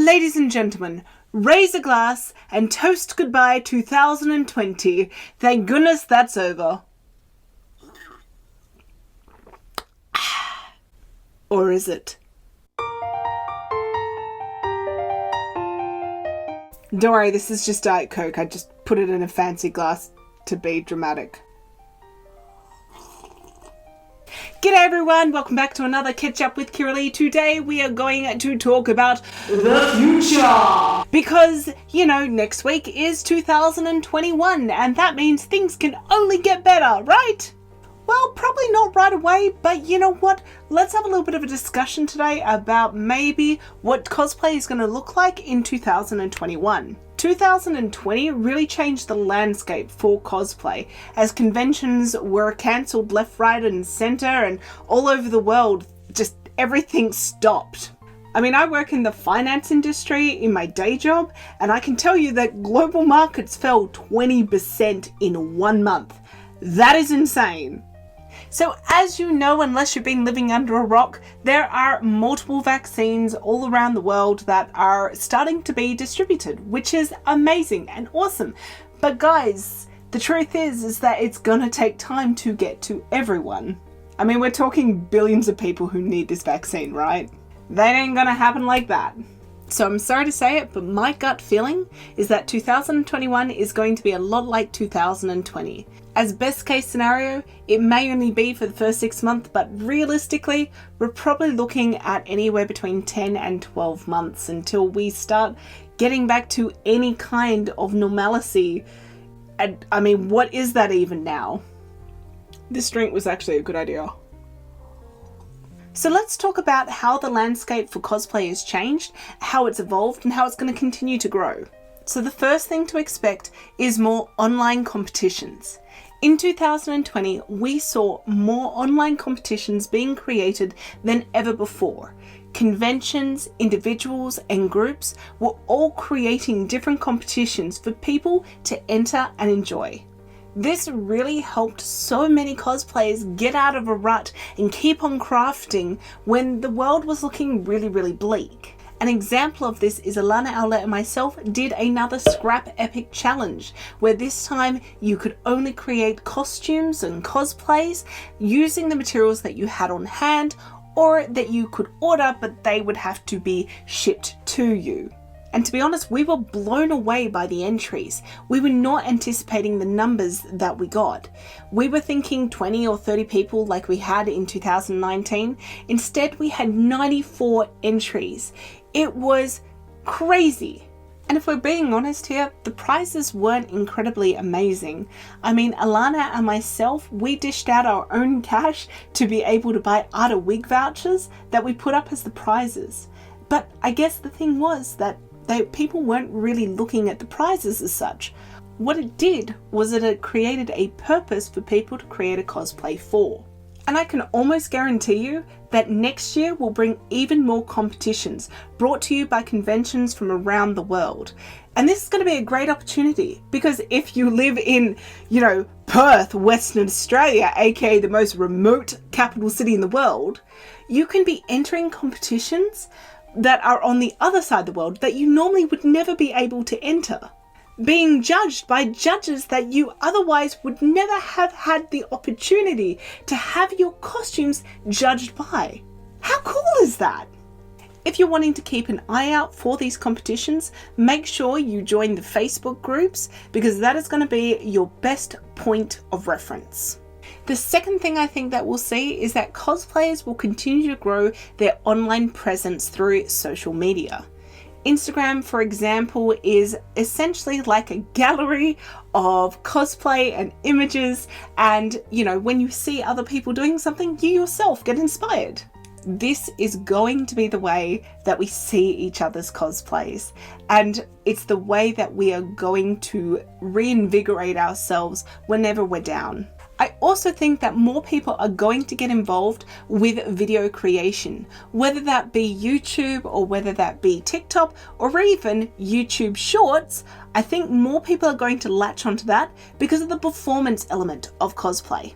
Ladies and gentlemen, raise a glass and toast goodbye 2020. Thank goodness that's over. Or is it? Don't worry, this is just Diet Coke. I just put it in a fancy glass to be dramatic. G'day everyone, welcome back to another Catch Up with Kiralee. Today we are going to talk about the future. Because, you know, next week is 2021 and that means things can only get better, right? Well, probably not right away, but you know what? Let's have a little bit of a discussion today about maybe what cosplay is going to look like in 2021. 2020 really changed the landscape for cosplay as conventions were cancelled left, right and centre, and all over the world just everything stopped. I mean, I work in the finance industry in my day job and I can tell you that global markets fell 20% in 1 month. That is insane. So as you know, unless you've been living under a rock, there are multiple vaccines all around the world that are starting to be distributed, which is amazing and awesome. But guys, the truth is that it's gonna take time to get to everyone. I mean, we're talking billions of people who need this vaccine, right? That ain't gonna happen like that. So I'm sorry to say it, but my gut feeling is that 2021 is going to be a lot like 2020. As best case scenario, it may only be for the first 6 months, but realistically, we're probably looking at anywhere between 10 and 12 months until we start getting back to any kind of normalcy. And I mean, what is that even now? This drink was actually a good idea. So let's talk about how the landscape for cosplay has changed, how it's evolved, and how it's going to continue to grow. So the first thing to expect is more online competitions. In 2020, we saw more online competitions being created than ever before. Conventions, individuals, and groups were all creating different competitions for people to enter and enjoy. This really helped so many cosplayers get out of a rut and keep on crafting when the world was looking really, really bleak. An example of this is Alana Owlette and myself did another Scrap Epic challenge, where this time you could only create costumes and cosplays using the materials that you had on hand or that you could order, but they would have to be shipped to you. And to be honest, we were blown away by the entries. We were not anticipating the numbers that we got. We were thinking 20 or 30 people like we had in 2019. Instead, we had 94 entries. It was crazy. And if we're being honest here, the prizes weren't incredibly amazing. I mean, Alana and myself, we dished out our own cash to be able to buy Art of Wig vouchers that we put up as the prizes. But I guess the thing was that people weren't really looking at the prizes as such. What it did was that it created a purpose for people to create a cosplay for. And I can almost guarantee you that next year will bring even more competitions brought to you by conventions from around the world. And this is going to be a great opportunity because if you live in, Perth, Western Australia, aka the most remote capital city in the world, you can be entering competitions that are on the other side of the world that you normally would never be able to enter. Being judged by judges that you otherwise would never have had the opportunity to have your costumes judged by. How cool is that? If you're wanting to keep an eye out for these competitions, make sure you join the Facebook groups because that is going to be your best point of reference. The second thing I think that we'll see is that cosplayers will continue to grow their online presence through social media. Instagram, for example, is essentially like a gallery of cosplay and images, and when you see other people doing something, you yourself get inspired. This is going to be the way that we see each other's cosplays, and it's the way that we are going to reinvigorate ourselves whenever we're down. I also think that more people are going to get involved with video creation, whether that be YouTube or whether that be TikTok or even YouTube Shorts. I think more people are going to latch onto that because of the performance element of cosplay.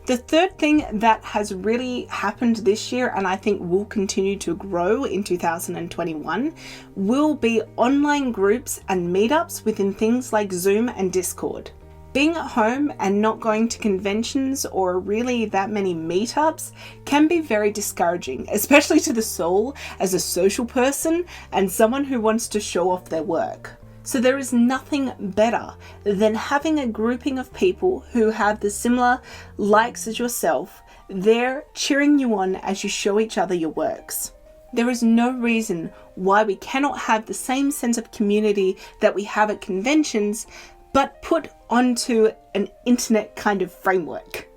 The third thing that has really happened this year, and I think will continue to grow in 2021, will be online groups and meetups within things like Zoom and Discord. Being at home and not going to conventions or really that many meetups can be very discouraging, especially to the soul as a social person and someone who wants to show off their work. So there is nothing better than having a grouping of people who have the similar likes as yourself there cheering you on as you show each other your works. There is no reason why we cannot have the same sense of community that we have at conventions, but put onto an internet kind of framework.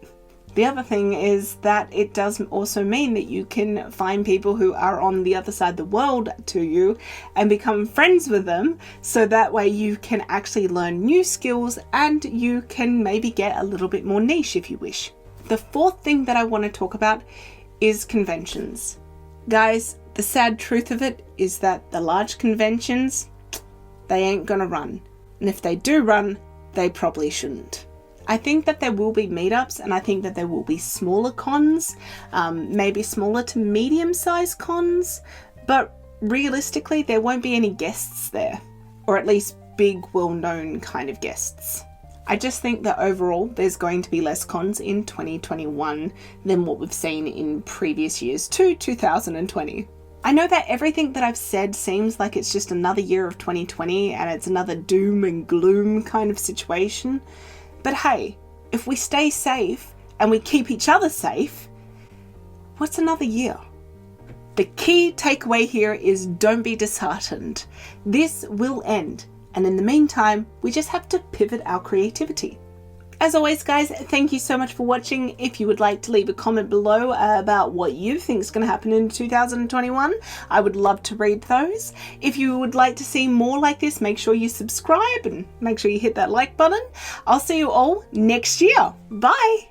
The other thing is that it does also mean that you can find people who are on the other side of the world to you and become friends with them, so that way you can actually learn new skills and you can maybe get a little bit more niche if you wish. The fourth thing that I want to talk about is conventions. Guys, the sad truth of it is that the large conventions, they ain't gonna run. And if they do run, they probably shouldn't. I think that there will be meetups, and I think that there will be smaller cons, maybe smaller to medium-sized cons, but realistically there won't be any guests there, or at least big, well-known kind of guests. I just think that overall there's going to be less cons in 2021 than what we've seen in previous years to 2020. I know that everything that I've said seems like it's just another year of 2020 and it's another doom and gloom kind of situation. But hey, if we stay safe and we keep each other safe, what's another year? The key takeaway here is don't be disheartened. This will end. And in the meantime, we just have to pivot our creativity. As always, guys, thank you so much for watching. If you would like to leave a comment below about what you think is going to happen in 2021, I would love to read those. If you would like to see more like this, make sure you subscribe and make sure you hit that like button. I'll see you all next year. Bye!